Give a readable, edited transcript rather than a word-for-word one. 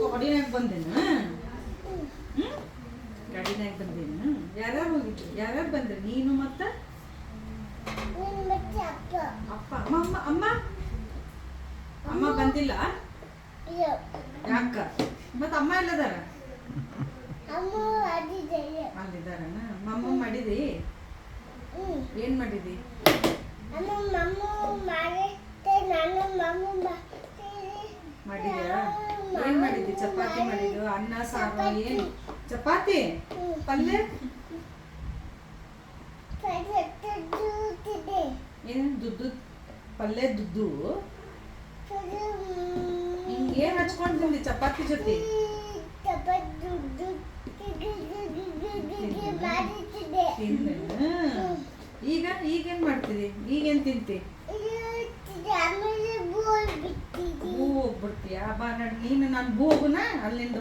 ಗಾಡಿನಾಗ ಬಂದೇನು? ಗಾಡಿನಾಗ ಬಂದೇನು? ಯಾರ್ಯಾರು ಹೋಗಿದ್ರು? ಯಾರ್ಯಾರು ಬಂದ್ರಿ? ನೀನು ಮತ್ತೆ ಅಪ್ಪ ಅಮ್ಮ ಅಮ್ಮ ಅಮ್ಮ ಬಂದಿಲ್ಲ? ಯಾಕ? ಮತ್ತೆ ಅಮ್ಮ ಎಲ್ಲದಾರ? ಅಲ್ಲಿದಾರನ? ಮಮ್ಮ ಮಾಡಿದಿ? ಏನ್ ಮಾಡಿದಿ? ಮಾಡಿದ್ಯಾ? ಏನ್ ಮಾಡಿದ್ದಿ? ಚಪಾತಿ ಮಾಡಿದ್ದು, ಅನ್ನ ಸಾರು, ಏನ್ ಚಪಾತಿ ಪಲ್ಯ ಏನು ದುಡ್ಡು ಪಲ್ಯ ದುಡ್ಡು ಏನ್ ಹಚ್ಕೊಂಡ್ ತಿಂದಿ ಚಪಾತಿ ಜೊತೆ? ಈಗ ಈಗೇನ್ ಮಾಡ್ತಿದಿ? ಈಗೇನ್ ತಿಂತಿ? ಬೂ ಹೋಗ್ಬಿಡ್ತೀಯಾ? ಬಾ ನಡಿ ನೀನು ನಾನು ಬೂ ಹೋಗುನಾ ಅಲ್ಲಿಂದ.